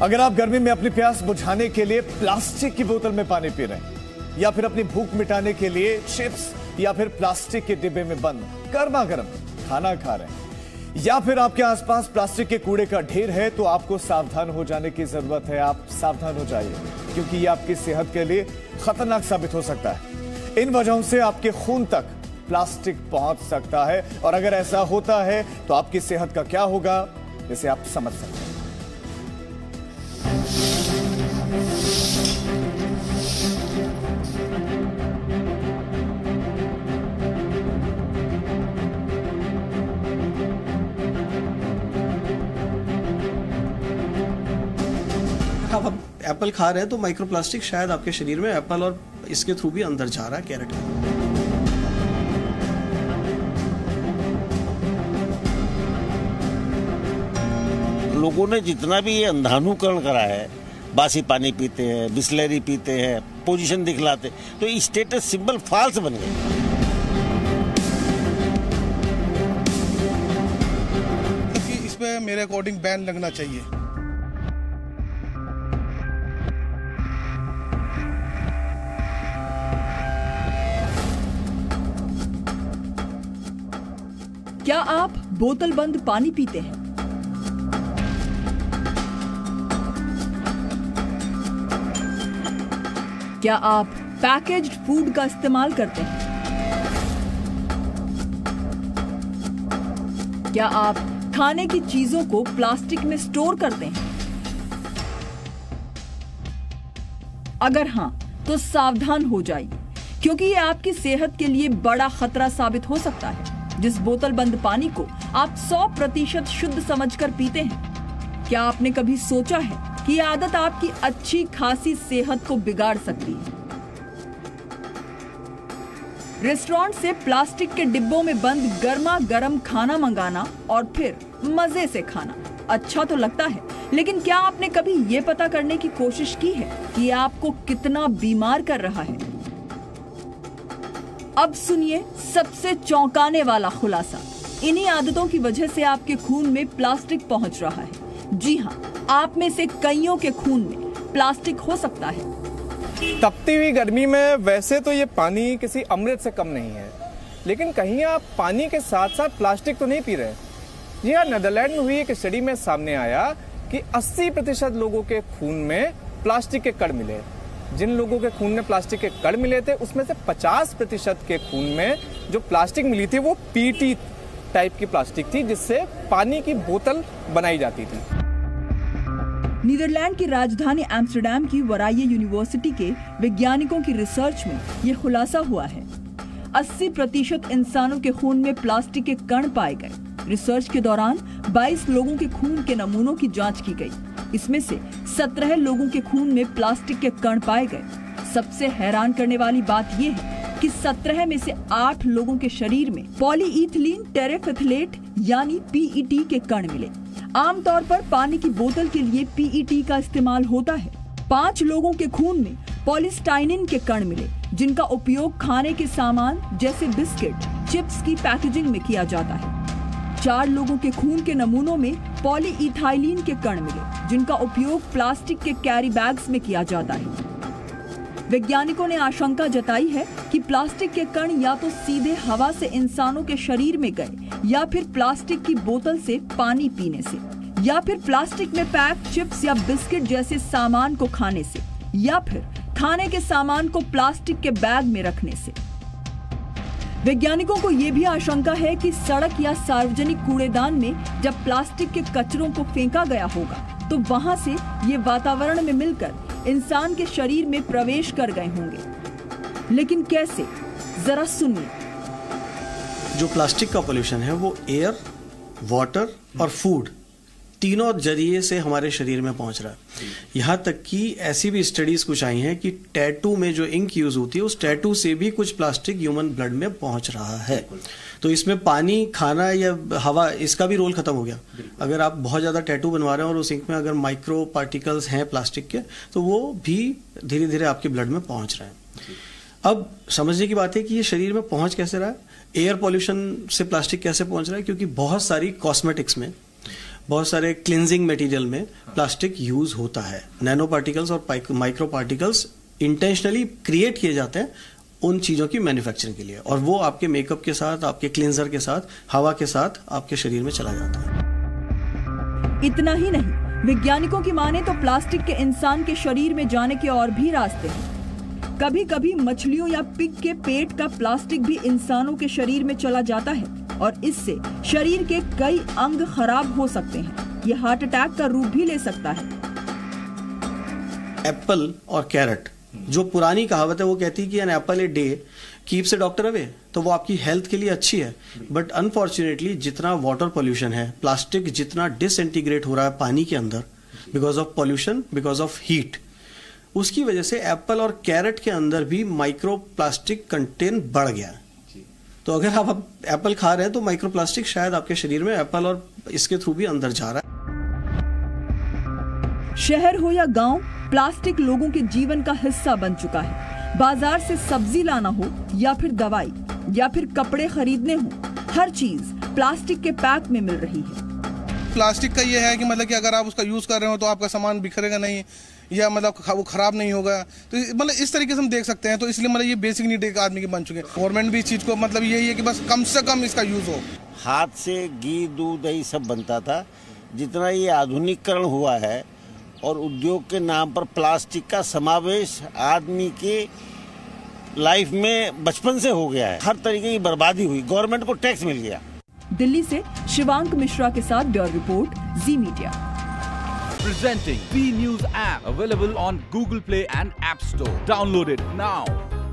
अगर आप गर्मी में अपनी प्यास बुझाने के लिए प्लास्टिक की बोतल में पानी पी रहे हैं, या फिर अपनी भूख मिटाने के लिए चिप्स या फिर प्लास्टिक के डिब्बे में बंद गर्मा गर्म खाना खा रहे हैं, या फिर आपके आसपास प्लास्टिक के कूड़े का ढेर है, तो आपको सावधान हो जाने की जरूरत है। आप सावधान हो जाइए, क्योंकि ये आपकी सेहत के लिए खतरनाक साबित हो सकता है। इन वजहों से आपके खून तक प्लास्टिक पहुंच सकता है, और अगर ऐसा होता है तो आपकी सेहत का क्या होगा, इसे आप समझ सकते हैं। आप एप्पल खा रहे हैं तो माइक्रोप्लास्टिक शायद आपके शरीर में एप्पल और इसके थ्रू भी अंदर जा रहा है, कैरेट में। लोगों ने जितना भी ये अंधानुकरण करा है, बासी पानी पीते हैं, बिस्लेरी पीते हैं, पोजीशन दिखलाते, तो स्टेटस सिंबल फॉल्स बन गए। इसमें मेरे अकॉर्डिंग बैन लगना चाहिए। क्या आप बोतल बंद पानी पीते हैं? क्या आप पैकेज्ड फूड का इस्तेमाल करते हैं? क्या आप खाने की चीजों को प्लास्टिक में स्टोर करते हैं? अगर हां, तो सावधान हो जाइए, क्योंकि ये आपकी सेहत के लिए बड़ा खतरा साबित हो सकता है। जिस बोतल बंद पानी को आप 100% शुद्ध समझकर पीते हैं, क्या आपने कभी सोचा है कि ये आदत आपकी अच्छी खासी सेहत को बिगाड़ सकती है? रेस्टोरेंट से प्लास्टिक के डिब्बों में बंद गर्मा गर्म खाना मंगाना और फिर मजे से खाना अच्छा तो लगता है, लेकिन क्या आपने कभी ये पता करने की कोशिश की है कि ये आपको कितना बीमार कर रहा है? अब सुनिए सबसे चौंकाने वाला खुलासा। इन्हीं आदतों की वजह से आपके खून में प्लास्टिक पहुंच रहा है। जी हाँ, आप में से कईयों के खून में प्लास्टिक हो सकता है। तपती हुई गर्मी में वैसे तो ये पानी किसी अमृत से कम नहीं है, लेकिन कहीं आप पानी के साथ साथ प्लास्टिक तो नहीं पी रहे। जी हाँ, नीदरलैंड में हुई एक स्टडी में सामने आया कि 80% लोगों के खून में प्लास्टिक के कण मिले। जिन लोगों के खून में प्लास्टिक के कण मिले थे, उसमें से 50% के खून में जो प्लास्टिक मिली थी वो पीटी टाइप की प्लास्टिक थी, जिससे पानी की बोतल बनाई जाती थी। नीदरलैंड की राजधानी एम्स्टर्डम की वराये यूनिवर्सिटी के वैज्ञानिकों की रिसर्च में ये खुलासा हुआ है। 80% इंसानों के खून में प्लास्टिक के कण पाए गए। रिसर्च के दौरान 22 लोगों के खून के नमूनों की जांच की गई। इसमें से 17 लोगों के खून में प्लास्टिक के कण पाए गए। सबसे हैरान करने वाली बात यह है कि 17 में से 8 लोगों के शरीर में पॉलीइथिलीन टेरेफेथलेट यानी पीईटी के कण मिले। आमतौर पर पानी की बोतल के लिए पीईटी का इस्तेमाल होता है। 5 लोगों के खून में पॉलीस्टाइनिन के कण मिले, जिनका उपयोग खाने के सामान जैसे बिस्किट, चिप्स की पैकेजिंग में किया जाता है। 4 लोगों के खून के नमूनों में पॉलीइथाइलिन के कण मिले, जिनका उपयोग प्लास्टिक के कैरी बैग्स में किया जाता है। वैज्ञानिकों ने आशंका जताई है कि प्लास्टिक के कण या तो सीधे हवा से इंसानों के शरीर में गए, या फिर प्लास्टिक की बोतल से पानी पीने से, या फिर प्लास्टिक में पैक चिप्स या बिस्किट जैसे सामान को खाने से, या फिर खाने के सामान को प्लास्टिक के बैग में रखने से। वैज्ञानिकों को यह भी आशंका है कि सड़क या सार्वजनिक कूड़ेदान में जब प्लास्टिक के कचरों को फेंका गया होगा, तो वहां से ये वातावरण में मिलकर इंसान के शरीर में प्रवेश कर गए होंगे। लेकिन कैसे, जरा सुनिए। जो प्लास्टिक का पोल्यूशन है वो एयर, वाटर और फूड तीनों जरिए से हमारे शरीर में पहुंच रहा है। यहाँ तक कि ऐसी भी स्टडीज कुछ आई हैं कि टैटू में जो इंक यूज होती है, उस टैटू से भी कुछ प्लास्टिक ह्यूमन ब्लड में पहुंच रहा है। तो इसमें पानी, खाना या हवा, इसका भी रोल खत्म हो गया। अगर आप बहुत ज्यादा टैटू बनवा रहे हैं और उस इंक में अगर माइक्रो पार्टिकल्स हैं प्लास्टिक के, तो वो भी धीरे धीरे आपके ब्लड में पहुंच रहे हैं। अब समझने की बात है कि ये शरीर में पहुंच कैसे रहा है। एयर पॉल्यूशन से प्लास्टिक कैसे पहुंच रहा है, क्योंकि बहुत सारी कॉस्मेटिक्स में बहुत सारे क्लिनजिंग मटेरियल में प्लास्टिक यूज होता है। नैनो पार्टिकल्स और माइक्रो पार्टिकल्स इंटेंशनली क्रिएट किए जाते हैं उन चीजों की मैन्युफैक्चरिंग के लिए, और वो आपके मेकअप के साथ, आपके क्लींजर के साथ, हवा के साथ आपके शरीर में चला जाता है। इतना ही नहीं, वैज्ञानिकों की माने तो प्लास्टिक के इंसान के शरीर में जाने के और भी रास्ते हैं। कभी कभी मछलियों या पिग के पेट का प्लास्टिक भी इंसानों के शरीर में चला जाता है और इससे शरीर के कई अंग खराब हो सकते हैं। ये हार्ट अटैक का रूप भी ले सकता है। एप्पल और कैरेट, जो पुरानी कहावत है वो कहती है कि an apple a day keeps a doctor away, तो वो आपकी हेल्थ के लिए अच्छी है। बट अनफॉर्चुनेटली जितना वाटर पोल्यूशन है, प्लास्टिक जितना डिसइंटीग्रेट हो रहा है पानी के अंदर because of pollution, because of heat, उसकी वजह से एप्पल और कैरेट के अंदर भी माइक्रो प्लास्टिक कंटेंट बढ़ गया है। तो अगर आप एप्पल खा रहे हैं तो माइक्रो प्लास्टिक शायद आपके शरीर में एप्पल और इसके थ्रू भी अंदर जा रहा है। शहर हो या गांव, प्लास्टिक लोगों के जीवन का हिस्सा बन चुका है। बाजार से सब्जी लाना हो या फिर दवाई या फिर कपड़े खरीदने हो, हर चीज प्लास्टिक के पैक में मिल रही है। प्लास्टिक का ये है कि मतलब कि अगर आप उसका यूज कर रहे हो तो आपका सामान बिखरेगा नहीं, या मतलब वो खराब नहीं होगा। तो मतलब इस तरीके से हम देख सकते हैं। तो इसलिए मतलब ये बेसिक नीड एक आदमी की बन चुके हैं। गवर्नमेंट भी इस चीज को मतलब यही है कि बस कम से कम इसका यूज हो। हाथ से घी, दूध, दही सब बनता था। जितना ये आधुनिकीकरण हुआ है और उद्योग के नाम पर प्लास्टिक का समावेश आदमी के लाइफ में बचपन से हो गया है। हर तरीके की बर्बादी हुई, गवर्नमेंट को टैक्स मिल गया। दिल्ली से शिवांक मिश्रा के साथ bureau report, ji media. Presenting B News app, available on Google Play and App Store. Download it now.